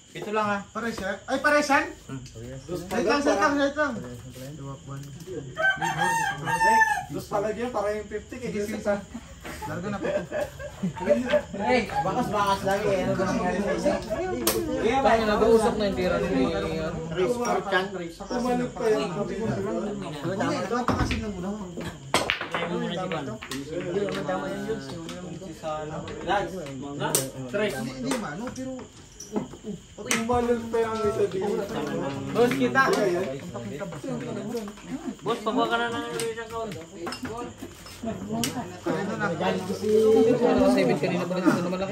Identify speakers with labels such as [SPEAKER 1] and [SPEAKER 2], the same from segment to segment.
[SPEAKER 1] Ito lang ha.
[SPEAKER 2] Pares yan? Ay, pares yan? Wait lang.
[SPEAKER 3] Dos palagi yan, para yung 50 kay Gisa.
[SPEAKER 2] Largo na po.
[SPEAKER 1] Eh, bakas lagi eh. Ano ba nangyari sa isa?
[SPEAKER 4] Tayo nag-uusap na yung tira ni
[SPEAKER 1] Race, Chan, race.
[SPEAKER 3] Kumalit pa yan.
[SPEAKER 2] Doon pa kasi nang muna. Hindi mano, pero...
[SPEAKER 3] Kumalit pa yung isa dito.
[SPEAKER 1] Boss, kita.
[SPEAKER 4] Boss, pakuha ka na ng isang kaon.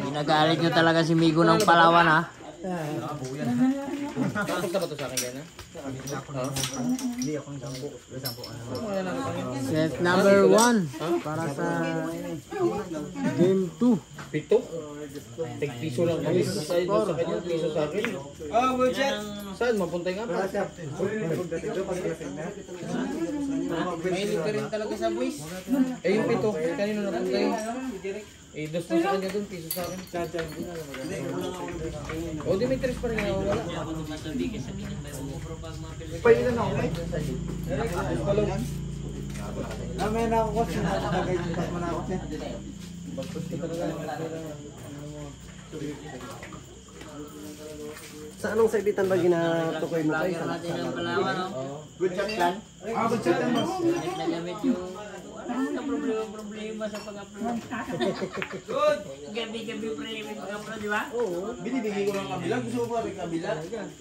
[SPEAKER 4] Ginagalit nyo talaga si Migo ng Palawan ha. Tapos na ba ito sa akin gana? Set number 1 para sa game 2.
[SPEAKER 1] Pito? Tig piso lang kami sa kanya, piso sa akin. Oh, budget! Saan? Mapunta nga pa. May libre rin talaga sa boys. Eh, yung pito, kanino napunta yun? Eh, dos na sa kanya dun, piso sa akin. O, Dimitris pa rin nga, wala.
[SPEAKER 3] Pailan ako eh. Namaya na ako ko, sinasagay yung pas mo na ako siya. Sa anong saibitan ba ginatukoy mo kayo?
[SPEAKER 1] Good shot plan.
[SPEAKER 3] Good shot yan, boss.
[SPEAKER 4] Nagamit yung problema sa pag-upload. Good! Gabi-gabi pag-upload, di ba?
[SPEAKER 1] Oo, binibigay ko lang kabila. Gusto ko pa rin kabila.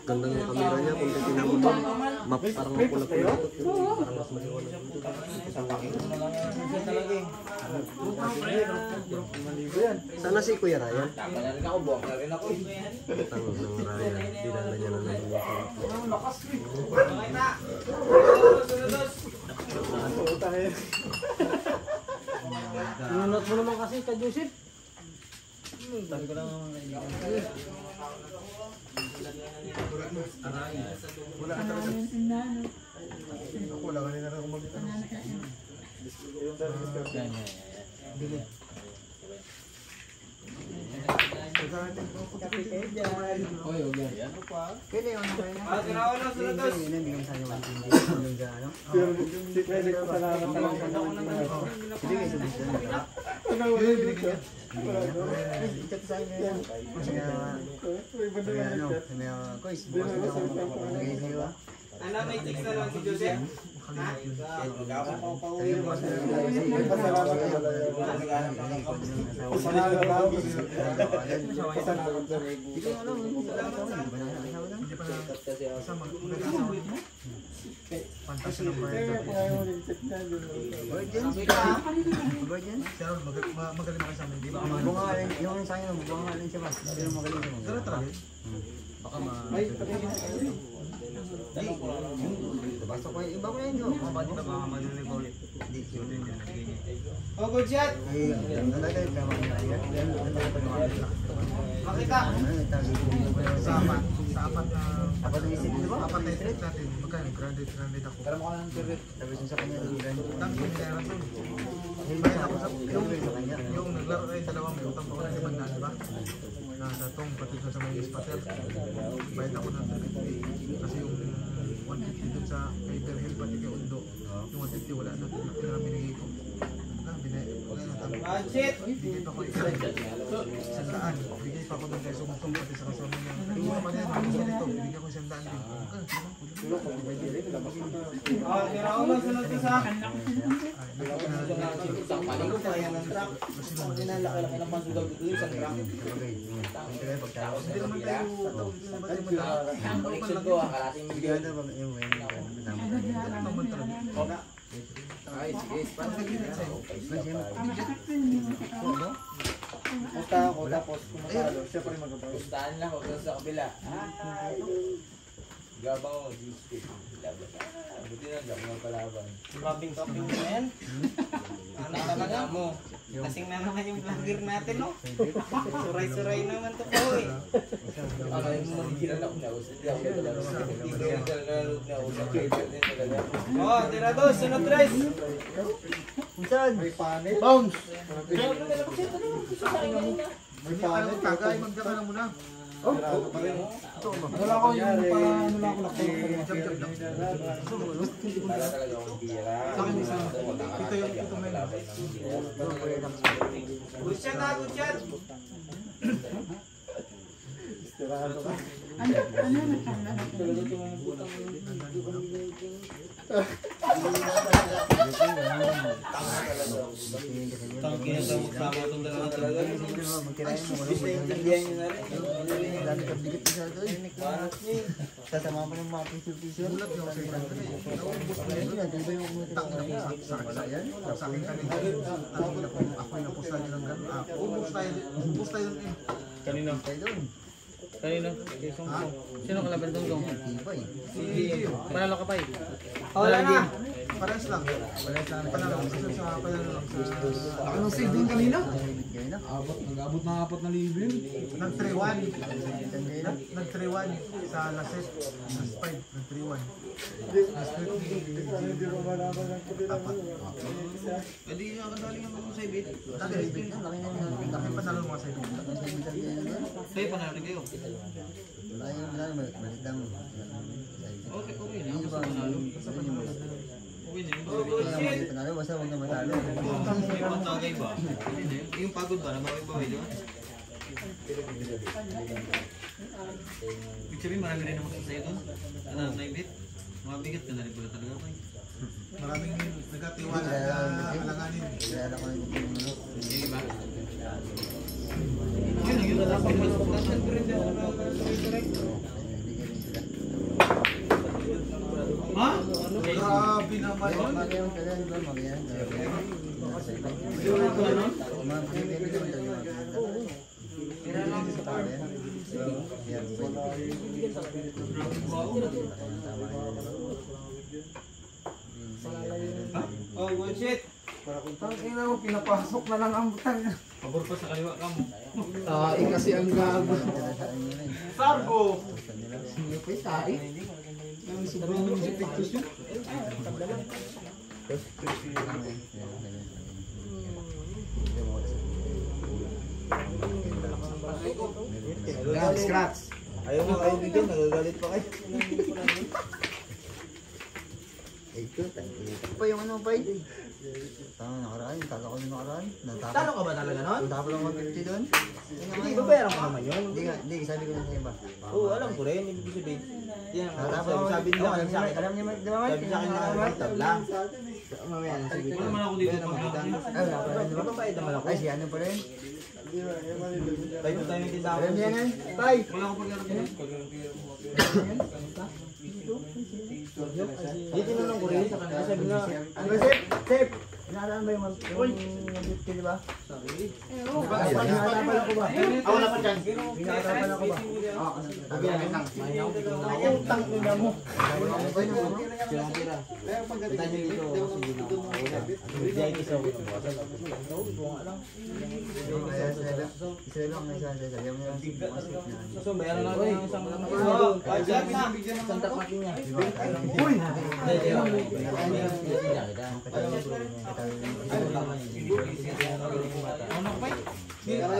[SPEAKER 3] Ganda ng kamera niya, kung titignan mo ba? Parang mapula-pula. Parang mas maliwanag. Sana si Kuya Ryan.
[SPEAKER 1] Tama na rin ako, buwak na rin ako.
[SPEAKER 3] Tango ng Ryan. Dinala niya na naman yung lakas.
[SPEAKER 1] Nunot mo naman kasi ka, Joseph. Tabi ko lang naman kaibigan.
[SPEAKER 2] Wala ka talaga. Ako, wala ka nila akong mag-ano.
[SPEAKER 1] Oy, huwag yan.
[SPEAKER 2] Kaya yun,
[SPEAKER 1] Ano, may text na lang si Joseph?
[SPEAKER 2] Fantasy ng bird. Magaling mo kayo sa amin, di ba?
[SPEAKER 3] Yung sa inyo, bungaling siya ba? Magaling siya.
[SPEAKER 2] Talaga? Baka basta ko iba mo yan yun. Baka di ba baka manunin ko ulit. Hindi, yun din yan.
[SPEAKER 1] Oh, good shot! Makita!
[SPEAKER 2] Sa apat na... Apat na isip, di ba? Apat na isip natin. Magkano? Grounded ako.
[SPEAKER 3] Pero mukha ng favorite. Tapos yung sa kanya,
[SPEAKER 2] Dami ko nila natin. Bayad ako sa... Yung naglaro kayo dalawang may utang pa ko na 5 na, di ba? Nasa tong, pati sa may spacer. Bayad ako ng 350. Kasi yung 150 dun sa Paper Hill, pati kay Undo. Yung 150 wala na. Yung binigay ko.
[SPEAKER 1] Shit!
[SPEAKER 2] Bigay pa ko isang daan. Bigay pa ko doon kay Sumutong pati sa kasama niya. Nagbuha pa niya, nagbuha nito. Bigyan ko isang daan din.
[SPEAKER 1] Tira ko lang sunod ka sa akin. Kinalaki-laki ng pansudaw dito yung isang truck.
[SPEAKER 2] Hindi naman tayo...
[SPEAKER 1] Ang connection ko, akalating bigyan. Ay, sige.
[SPEAKER 3] Punta ako, tapos kumatalo. Siya pa rin magkabalo.
[SPEAKER 1] Pustahan lang ako sa kabila. Gabang ako, G-Stick. Buti na lang, mga palaban. Topping mo na yan. Ano talaga mo? Kasing na naman yung vlogger natin, no? Suray-suray naman to po eh. Ano yung manigilan ako na usap. Hindi ako talaga. Hindi ko talaga na usap. Oh, tira dos, sunod rice.
[SPEAKER 3] Saan? May panik. Bounce!
[SPEAKER 2] May panik. Tagay, magdaka na muna. Wala ko yung paano lang ako nakapagpapagpapag. Sa akin isa. Ito may lang.
[SPEAKER 1] Good shot ha, good shot. Tang kinasa magsama itong dalawang talaga. Gusto yung tindihan nyo na rin.
[SPEAKER 3] Sasama pa ng mga piso-piso.
[SPEAKER 2] Bulat yung sa ilan. Naubos na yun. Sa akin kanina. Ako'y napusta nyo ng gano'n. Ubus tayo nun.
[SPEAKER 1] Kanino? Kanino? Sino kalaban doon doon? Panalo ka pa eh. Wala na.
[SPEAKER 2] Pares lang. Panalo lang sa laki ng save din kanina. Nag-abot ng 4,000 yun. Nag-3-1. Nag-3-1 sa last set. Last 5. Nag-3-1. Apat.
[SPEAKER 1] Pwede nga kadali nga mga save it.
[SPEAKER 2] Laki panalo mga save it.
[SPEAKER 1] Kayo panalo rin kayo.
[SPEAKER 3] Okay.
[SPEAKER 1] Okay na. Basta panalo. Okay na yun.
[SPEAKER 3] Basta huwag na matalo.
[SPEAKER 1] May pantagay ba? Yung pagod ba? Nabawi-bawi, di ba? Ibig sabihin marami rin naman sa'yo doon. Ano, naibit? Mabigat ka na rin pala talaga ko eh.
[SPEAKER 2] Maraming nagkatiwala na alanganin.
[SPEAKER 3] Kaya ako yung
[SPEAKER 1] Hindi ba? Yun, yun na dapat mas pagkakal ko rin dyan. Ha?
[SPEAKER 2] Grabe naman yun.
[SPEAKER 1] Oh, bullshit!
[SPEAKER 2] Tangina mo, pinapasok na lang ang butang.
[SPEAKER 1] Pabor pa sa kaliwa ka mo.
[SPEAKER 2] Kasi ang gago. Sargo! Sige pa tayo. Ang sobrang epektos yun. Scratch.
[SPEAKER 1] Ayaw mo kayo bigyan, nagagalit pa kayo.
[SPEAKER 3] pa yung ano pa yun. Nakaraan, talo ko yung nakaraan.
[SPEAKER 1] Talo ka ba talaga nun?
[SPEAKER 3] Natapos lang 150 doon.
[SPEAKER 1] Hindi, babayaran ko naman yun.
[SPEAKER 3] Hindi, sabi ko na sa iba.
[SPEAKER 1] Oo, alam ko rin. Ibig sabihin. Yan, sabi nila
[SPEAKER 3] alam
[SPEAKER 1] sa akin.
[SPEAKER 3] alam niyo, di ba?
[SPEAKER 1] Sabi sa akin na may tabla.
[SPEAKER 3] Mamaya na sige.
[SPEAKER 1] Wala naman ako dito pag
[SPEAKER 3] Ay, wala pa rin, di ba?
[SPEAKER 1] Babayad naman ako.
[SPEAKER 3] Ay, si ano pa rin?
[SPEAKER 1] Tayo tayo yung tindahan.
[SPEAKER 3] Alam niya yan? Tay!
[SPEAKER 1] Wala ko pag-aral ko. Dito na lang ko rin sa kanila. Sabi nga,
[SPEAKER 3] Ano ba, Sip? Sip! Inaaraan ba yung 150, di ba? Pinakatapan ako ba?
[SPEAKER 1] wala pa dyan.
[SPEAKER 3] Pinakatapan ako ba?
[SPEAKER 1] Utang ina mo.
[SPEAKER 3] Ano ba yun?
[SPEAKER 1] Tira-tira. Kita nyo dito. Sige na ako. Diyan isa ko.
[SPEAKER 3] Isa lang ang isa. Sabi mo yung
[SPEAKER 1] So, bayaran natin yung isang isang takmakin niya.
[SPEAKER 3] Uy!
[SPEAKER 1] Ano pa yun?
[SPEAKER 2] Isang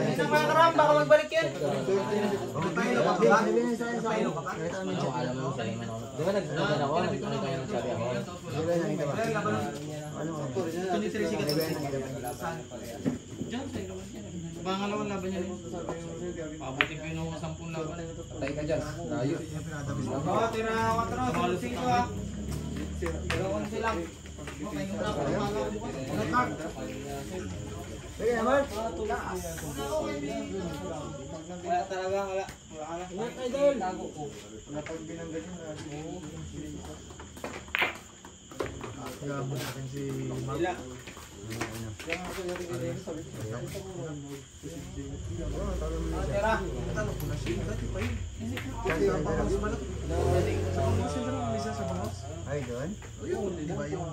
[SPEAKER 1] Isang mga karam, baka magbalik yan.
[SPEAKER 3] Alam mo sa iman ako. Di ba nagsasabi ako? Nagsasabi ako. Ano mo?
[SPEAKER 1] Diyan, sa ilawan yan. Pangalawang laban niya rin. Pabutin ko yung 10 laban.
[SPEAKER 3] Patay ka dyan. Layo.
[SPEAKER 1] Oo, tira 4, 5 ah. Tira 11 lang. Okay, yung ako pala bukas.
[SPEAKER 3] Sige naman.
[SPEAKER 1] Wala talaga, wala. Wala na. Ingat kayo doon. Tago ko.
[SPEAKER 2] Gabon natin si Mark.
[SPEAKER 1] Ila. Tira.
[SPEAKER 2] Talo ko na siya. Dati pa yun. Kasi ang pangalas malak. Sa pangalas yun lang isa sa pangalas.
[SPEAKER 3] Ay, doon?
[SPEAKER 2] Yun, di ba yung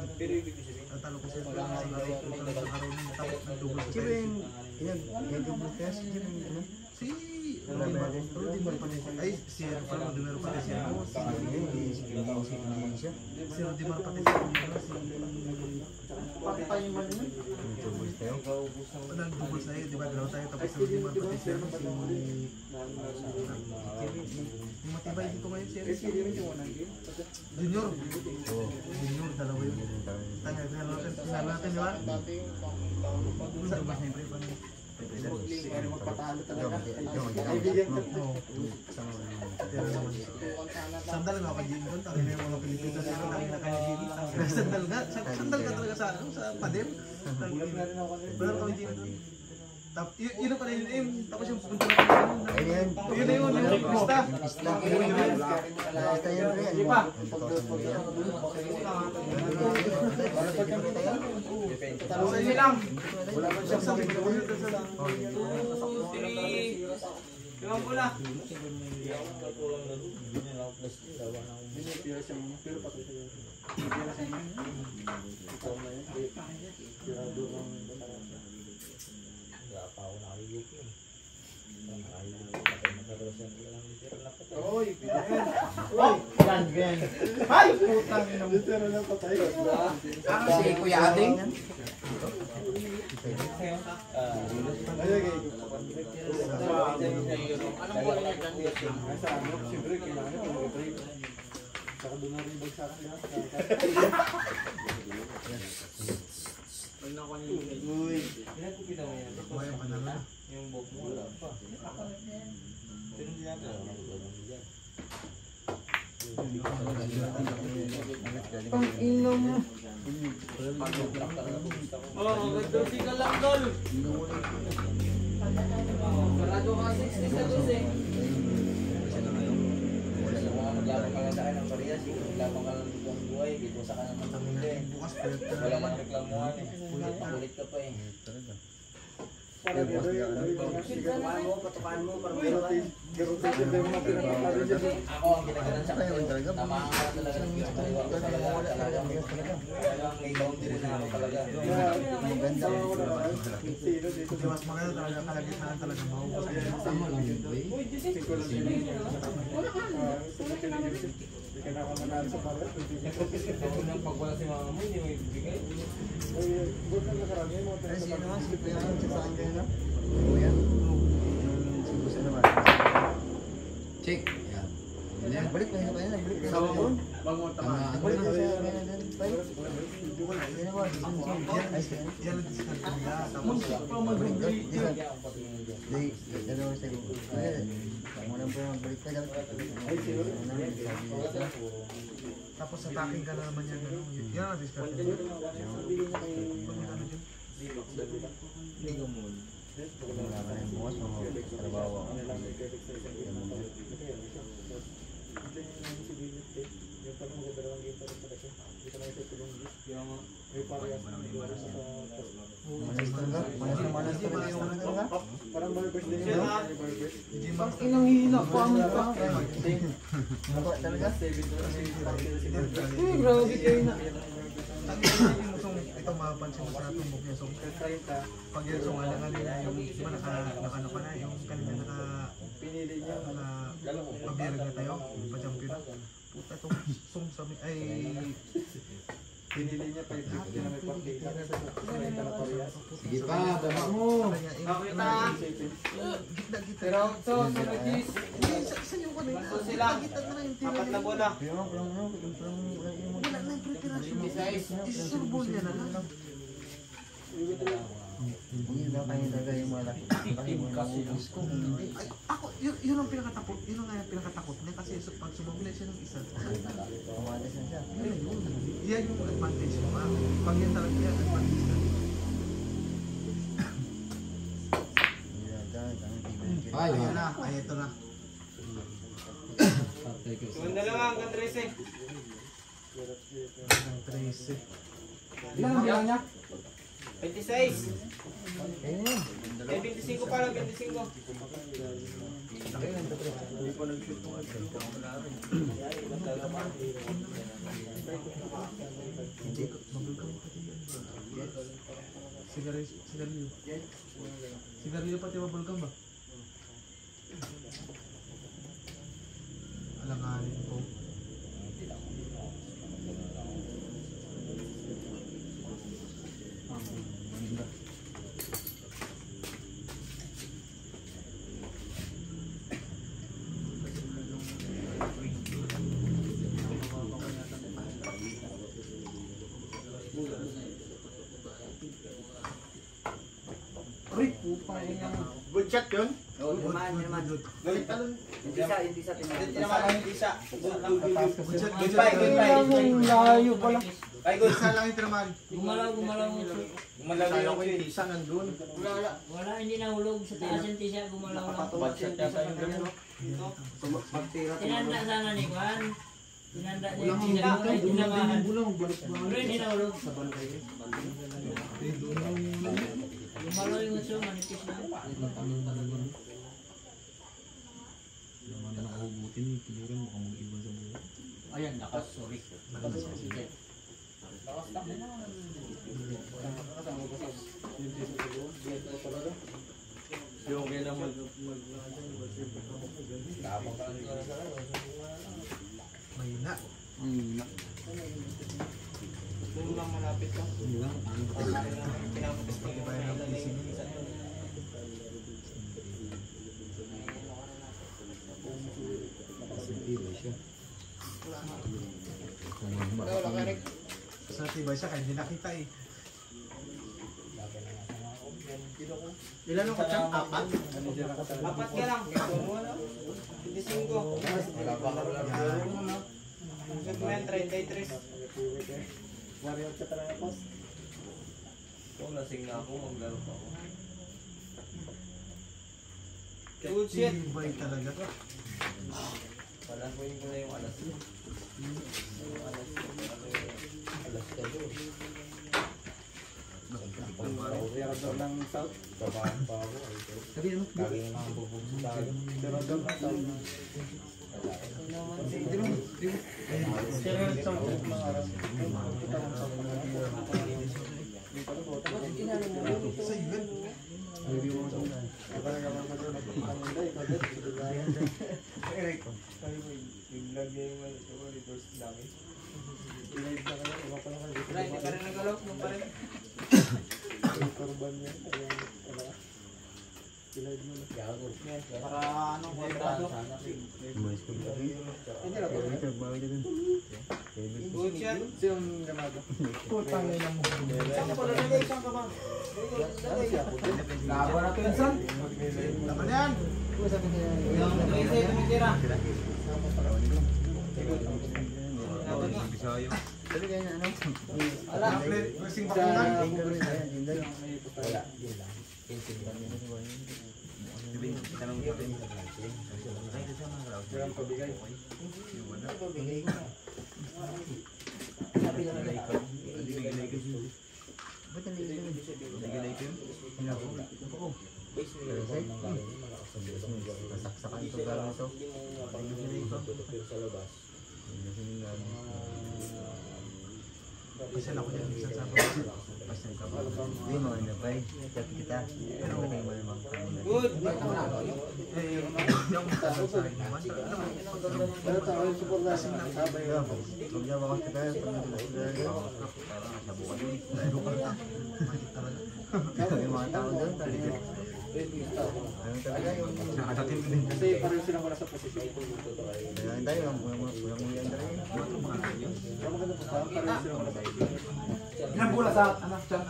[SPEAKER 2] natalo ko siya sa laro ko sa karoon tapos nagtubos sa
[SPEAKER 3] Sino yung pinag-double test? Sino yung ano?
[SPEAKER 2] Si Rudy Mar pati. Ay, si ano pala, dinero pati siya. Si Rudy Mar pati siya. Nag-double sa'yo, di ba? Dalawa tayo, tapos si Rudy Mar pati siya. Yung matibay dito ngayon siya. Junior. Junior, dalawa yun. Tanya, pinalo natin, di ba? Sa mas na yung pre.
[SPEAKER 1] Magpatalo talaga.
[SPEAKER 2] Sandal nga ka Jim doon, tangin na yung mga Pilipinas na tangin na kaya Jim. Sandal ka talaga sa pader. Pero kami Jim doon. Yun ang pala yun, tapos yung pupunta na kami yun. Yun na yun, yung pista.
[SPEAKER 3] Ito yun rin.
[SPEAKER 1] Iba. Sa inyo lang. Limang pula. Ay! Putang ina mo. Si Kuya Ading. Anong bola niya dyan?
[SPEAKER 2] Kumayang ka na lang.
[SPEAKER 1] Yung buhok mo wala pa. Pero hindi natin
[SPEAKER 2] Ang ino mo.
[SPEAKER 1] oh, gagdursi ka lang, Dol. Parado ka 60 sa 12. Maglabang ka lang sa akin ng parehas. Maglabang ka lang dito ang buhay. Dito sa ka naman sa mundo eh.
[SPEAKER 2] Bukas pwede ka
[SPEAKER 1] Wala
[SPEAKER 2] naman.
[SPEAKER 1] man reklamuhan eh. Makulit ka pa eh.
[SPEAKER 5] Patukaan mo, parang
[SPEAKER 1] Ako ang ginagalan sa akin. Tamaan ka talaga ng Diyos. Talagang may boundary na ako talaga.
[SPEAKER 2] Kasi mas maganda talaga kalagitnaan talaga maubos.
[SPEAKER 1] Ako nang pag wala si mama mo, hindi mo ibibigay.
[SPEAKER 3] Ay, sino nga? Si Kuya ang sasakyan kayo na? Kuya? Si Busa naman.
[SPEAKER 5] check. Yan.
[SPEAKER 3] Balik kayo na balik kayo.
[SPEAKER 5] Sawa mo? Bago tama.
[SPEAKER 3] Balik kayo sa kanya dyan. Balik. Sino ba? Ay, sino?
[SPEAKER 2] Yan ang discount nila. Tapos
[SPEAKER 3] Dalawa sa iyo. Muna po yung balik ka dapat.
[SPEAKER 2] tapos sa taking ka na naman yan. Yan ang discount nila.
[SPEAKER 3] Wala ka na yung bukas. Trabaho ako. Manas talaga yung ano talaga.
[SPEAKER 2] Inang hihina po ang mukha.
[SPEAKER 3] Mukha talaga.
[SPEAKER 2] Grabe kayo na. Ito mapapansin mo sa tumbok niya. So, pag yun, so alangan nila yung, di ba nakano pa na, yung kanina pabiyarag na tayo, pa-champion na. Puta itong song sa ay pinili niya 550 na may partida.
[SPEAKER 5] Sige pa, tama mo.
[SPEAKER 1] Pero ito, Sunodis.
[SPEAKER 2] Saan yung kanina?
[SPEAKER 1] Sila.
[SPEAKER 2] Nakita na yung tira
[SPEAKER 1] Apat na bola.
[SPEAKER 2] wala na yung preparation. Isurbol niya na lang.
[SPEAKER 3] Hindi daw kayo talaga yung malaki.
[SPEAKER 2] Ay, ako, yun ang pinakatakot. Yun ang pinakatakot niya kasi pag sumabila siya ng isa.
[SPEAKER 3] Umalis na siya.
[SPEAKER 2] Yan yung advantage mo. Pag yan talaga yan, advantage na.
[SPEAKER 5] Ay,
[SPEAKER 2] Ayun na, ay ito na.
[SPEAKER 1] Tuwan na lang hanggang 13.
[SPEAKER 2] Ang 13.
[SPEAKER 1] Ilan ang bilang niya? 26.
[SPEAKER 3] Ayun yun.
[SPEAKER 1] May 25 pala, 25.
[SPEAKER 2] Sigarilyo. Sigarilyo pati mabulgam ba? Alanganin ko.
[SPEAKER 1] Good shot yun.
[SPEAKER 2] Galit ka nun.
[SPEAKER 1] Hindi naman ang isa.
[SPEAKER 2] Good shot, good
[SPEAKER 1] Goodbye,
[SPEAKER 2] shot.
[SPEAKER 1] goodbye.
[SPEAKER 4] Layo pala.
[SPEAKER 1] Ay, good.
[SPEAKER 2] Isa lang yung tinamaan.
[SPEAKER 4] Gumalaw mo.
[SPEAKER 1] Malawi
[SPEAKER 2] Kala
[SPEAKER 1] yung
[SPEAKER 2] ko yung
[SPEAKER 1] twin.
[SPEAKER 2] isa nandun.
[SPEAKER 4] Wala, hindi nahulog. Sa taas yung tisa, gumalaw lang.
[SPEAKER 1] Bad shot yata yung ganun.
[SPEAKER 4] Tinanda sana ni Juan. Tinanda niya yung tisa. Ay, tinamaan. Pero hindi nahulog. Gumalaw yung utso, manipis na. Ayan, nakas, sorry.
[SPEAKER 1] Yung kaya naman.
[SPEAKER 2] Mahina.
[SPEAKER 1] Kung lang malapit ka. Pinapis ko yung
[SPEAKER 2] Bayan ng PC. Sa tibay siya, kaya hindi nakita eh. Ilan ang kutsang? Apat?
[SPEAKER 1] Apat ka lang. Hindi 5. Wala pa ka lang. Good man, 33. Warrior ka talaga, boss. Kung lasing na ako, maglaro pa ako. Good shit.
[SPEAKER 2] Tibay talaga.
[SPEAKER 1] Palakuin ko na yung alas mo. Yung alas ko. Alas ka doon. Tirador ng south. Babaan pa ako. Lagi na lang bubog sa tayo. Tirador ng south.
[SPEAKER 2] Sa event.
[SPEAKER 1] Hindi pa rin nagalaw. Pa rin. Para ano, kontrado. Good shot.
[SPEAKER 2] Putang ina mo.
[SPEAKER 1] Saan ka pala nalagay? Saan ka ba? Laban na pinsan.
[SPEAKER 2] Laban yan.
[SPEAKER 1] Yung isa yung tumitira. Wala.
[SPEAKER 2] Versing bakunan.
[SPEAKER 1] Wala.
[SPEAKER 3] Nasaksakan ito gano'n ito.
[SPEAKER 2] Pasal ako yan. Isang sabi.
[SPEAKER 3] Pasal ka ba? Hindi mo ano pa eh. Chat kita. Pero hindi mo naman kami.
[SPEAKER 1] Good.
[SPEAKER 2] Yung tasal sa akin naman.
[SPEAKER 3] Pero tayo support lasing ng sabay. Huwag niya bakas kita. Parang nasabukan yun. Yung mga tao doon talaga. Ano talaga yung nakatatin din.
[SPEAKER 1] Kasi pareho silang wala sa posisyon.
[SPEAKER 3] Kaya tayo, walang uyan talaga.
[SPEAKER 5] Ilang bula sa anak siya?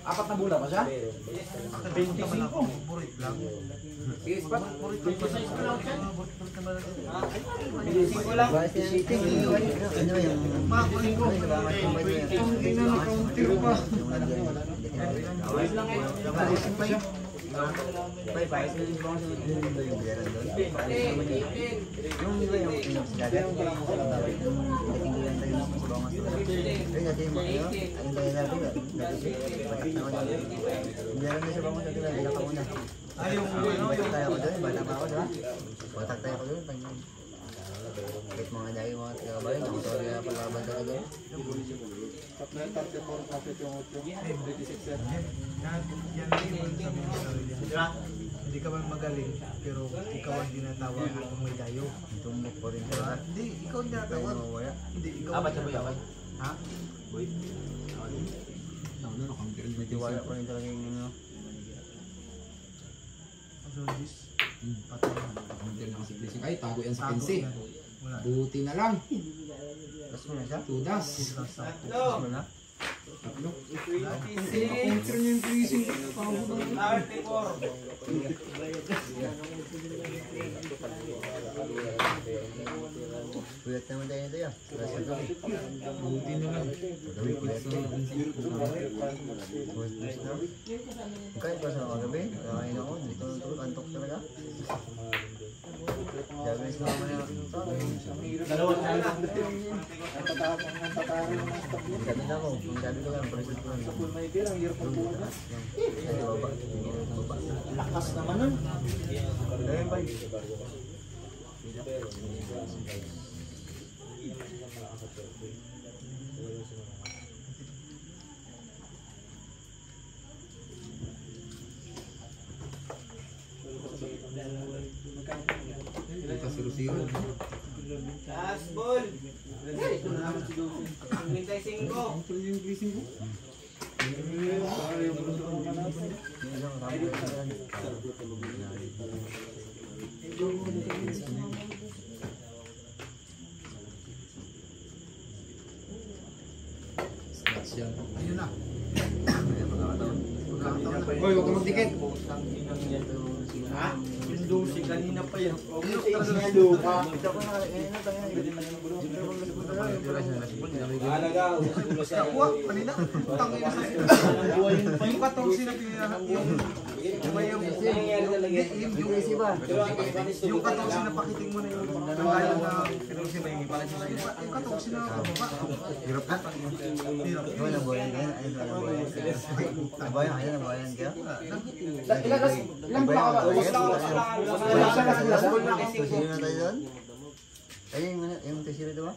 [SPEAKER 5] Apat na bula pa siya?
[SPEAKER 2] 25. Burit lang.
[SPEAKER 1] Sige, spot.
[SPEAKER 2] 26 ko lang siya.
[SPEAKER 1] Singko lang.
[SPEAKER 3] Ano yung
[SPEAKER 2] Makuling ko. Ina na counter pa.
[SPEAKER 1] Ayos lang eh.
[SPEAKER 3] Bay, paayos na yung bangsa yung biyaran doon. Yung iba yung pinagsigagat. Yung dating ko yan tayo sa bangas doon. Pero dati yung mga yun, ang tayo natin, batak na ako doon. Biyaran na sa bangas doon, biyaran ako na.
[SPEAKER 2] Yung
[SPEAKER 3] Batak tayo ako doon, bata pa ako diba? Batak tayo ako doon, kahit mga dahil mga tagabayan, ako tayo na palaban talaga doon.
[SPEAKER 2] yan din yung sabi ng sarili. hindi ka man magaling, pero ikaw ang tinatawag kung may dayo.
[SPEAKER 3] Tumbok pa rin
[SPEAKER 2] Diba?
[SPEAKER 3] siya.
[SPEAKER 2] Hindi, ikaw ang tinatawag.
[SPEAKER 3] Wala.
[SPEAKER 2] Hindi, ikaw ang tinatawag. Ha?
[SPEAKER 3] May tiwala pa rin talaga yung ano.
[SPEAKER 2] Ang Zondis. Patay na.
[SPEAKER 5] Ay, tago yan sa
[SPEAKER 2] Tago
[SPEAKER 5] 15.
[SPEAKER 2] yan. Wala.
[SPEAKER 5] Buti na lang.
[SPEAKER 3] Tapos mo na siya?
[SPEAKER 5] Tudas.
[SPEAKER 3] Tapos mo na?
[SPEAKER 5] Tatlo.
[SPEAKER 1] 26, 34.
[SPEAKER 3] Puyat naman tayo nito yan. Tapos sa gabi.
[SPEAKER 5] Buti na lang.
[SPEAKER 3] Gabi, puyat na. Puyat na. Kahit pa sa mga gabi, kakain ako. Dito tulog, antok talaga. Dagis na naman yung
[SPEAKER 1] Dalawang na lang.
[SPEAKER 3] sabi na ako. Ang sabi ko lang, present ko lang. Ay, baba. Baba.
[SPEAKER 1] Lakas naman nun.
[SPEAKER 3] Ayun, bye.
[SPEAKER 5] Ito 0-0.
[SPEAKER 1] Last ball. 25.
[SPEAKER 5] Ito yung placing ko.
[SPEAKER 3] Yung isang ramo na yan.
[SPEAKER 5] Scratch yan.
[SPEAKER 2] Ayun na.
[SPEAKER 3] Ayun, magkakataon.
[SPEAKER 5] Hoy, huwag ka magdikit.
[SPEAKER 1] Ha? Yung dosi kanina pa yan.
[SPEAKER 2] Nakuha, kanina. Tangin na sa yung katong sinapihan. Yung katong sinapakiting mo na yung kaya na pinusi ba yung ipala siya. Yung katong sinapababa.
[SPEAKER 3] Hirap na.
[SPEAKER 2] Hirap.
[SPEAKER 3] Ikaw na buhayan kaya? Ayun na buhayan. Nabuhayan kaya? Nabuhayan kaya?
[SPEAKER 5] Ilang ba ka ba?
[SPEAKER 3] Tusiro na tayo doon? Ayun yung tusiro ito ba?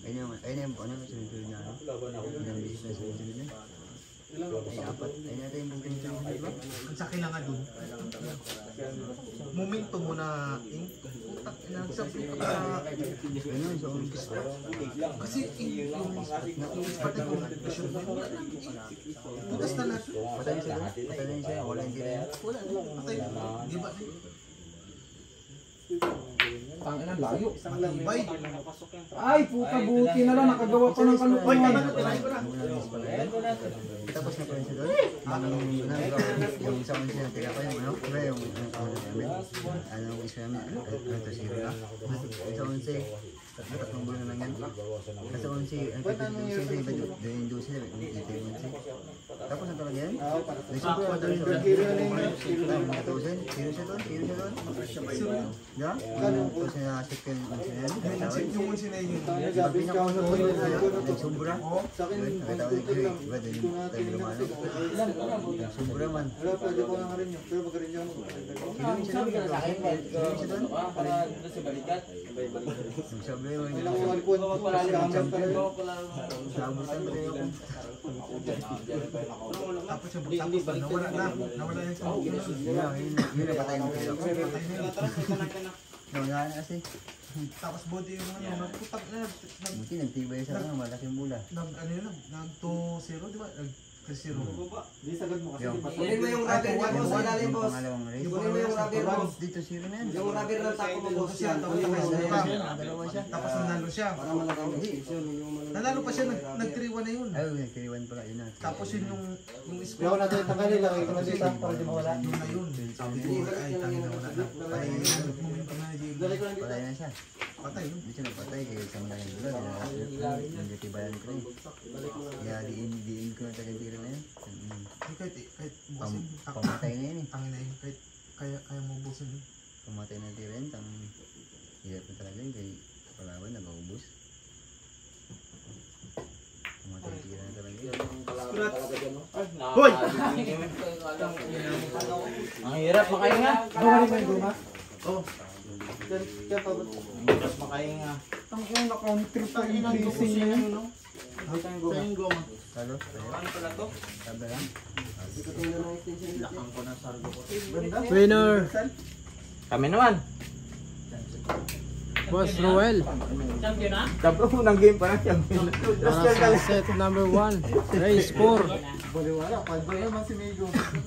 [SPEAKER 3] Ayun yung ano sunod-sunod na ano? Ilang bisis na sunod-sunod na? Ay, apat. Ayun natin yung bukong sunod-sunod ba?
[SPEAKER 2] Ang sa kailangan dun. Momento mo na putak nagsapit ka sa
[SPEAKER 3] Ganun, so
[SPEAKER 2] kasi yung spot ko shoot mo wala na. Putas na lahat.
[SPEAKER 3] patay siya doon? Patay na siya? Wala hindi rin?
[SPEAKER 2] Wala na. Patay. Di ba?
[SPEAKER 5] Tangin ang layo.
[SPEAKER 2] Matibay.
[SPEAKER 5] Ay, puta, buti na lang. Nakagawa pa ng kalukuhan.
[SPEAKER 3] Tapos na pa rin siya doon? Yung sa mga siya tira pa yung ano? Diba yung namin? Ano yung isa namin? Ano to zero na? Sa onse, tatlong bulan na lang yan. Kasi onse, ang pwede yung sa iba doon yung dosi, ito yung onse. Tapos na talaga yan? Nagsimula na doon yung 1,000? Zero siya doon? Zero siya doon? Diba? Tapos na second onse na yan.
[SPEAKER 2] Yung unsi na yun.
[SPEAKER 3] Pag pinakaunod ko yun, nagsumbra. Nakita ko dito, iba doon yung tayo lumano. Nagsumbra man. Sino siya doon? Sino siya doon? Nagsabi mo yun. Naabutan mo rin ako.
[SPEAKER 2] Tapos yung tapos na nawala na. Nawala yung sa mga
[SPEAKER 3] Yun na patay ng pila ko.
[SPEAKER 2] patay na yun.
[SPEAKER 3] Nawala na kasi.
[SPEAKER 2] Tapos body yung ano, nagputak na.
[SPEAKER 3] Buti nagtibay sa ano, malaking bula.
[SPEAKER 2] Ano yun lang, nag 2-0 di ba? Nag 3-0.
[SPEAKER 3] Yung
[SPEAKER 1] Kunin mo yung rubber niya mo sa ilalim, boss.
[SPEAKER 3] pangalawang race.
[SPEAKER 1] Kunin mo yung rubber mo.
[SPEAKER 3] Dito zero na yan.
[SPEAKER 1] Yung rubber ng taco mo, boss.
[SPEAKER 2] Siya, tapos
[SPEAKER 3] Dalawa siya.
[SPEAKER 2] tapos nanalo siya.
[SPEAKER 3] Hindi.
[SPEAKER 2] Nanalo pa siya, nag 3-1 na yun.
[SPEAKER 3] Ay, nagkiriwan pala yun na.
[SPEAKER 2] Tapos yun yung score.
[SPEAKER 6] Ako natin tanggalin lang, ikaw natin sa para di mawala.
[SPEAKER 2] Yun na yun. Sabi ko, ay, tangin na wala na. Patay na yun. Momentum na ni Jay.
[SPEAKER 3] Patay na siya.
[SPEAKER 2] Patay yun.
[SPEAKER 3] Hindi siya nagpatay kaya sa malaking bula. Hindi tibayan ko rin. Kaya diin ko na talagang tira na yun.
[SPEAKER 2] Kahit bukasin.
[SPEAKER 3] Pamatay na yun eh.
[SPEAKER 2] Tangin na yun. Kahit kaya mo bukasin yun.
[SPEAKER 3] Pamatay na tira yun. Hirap na talaga yun. Kaya kalaban nag-aubos. Pamatay na tira na talaga yun.
[SPEAKER 1] Hoy! Ang hirap makahinga.
[SPEAKER 6] Bumalik mo yung guma.
[SPEAKER 1] Hirap makahinga.
[SPEAKER 5] Ang ina, naka-counter pa yung placing na yun.
[SPEAKER 2] Saan yung goma?
[SPEAKER 3] Talos, tayo.
[SPEAKER 1] Ano pala to?
[SPEAKER 3] Sabi lang.
[SPEAKER 1] Lakang ko ng sargo ko.
[SPEAKER 6] Winner,
[SPEAKER 1] Kami naman.
[SPEAKER 6] Boss Roel.
[SPEAKER 4] Champion na?
[SPEAKER 1] Tapos unang game pa na champion.
[SPEAKER 6] Para sa set number 1, race 4.
[SPEAKER 2] Baliwala, 5 naman si Migo.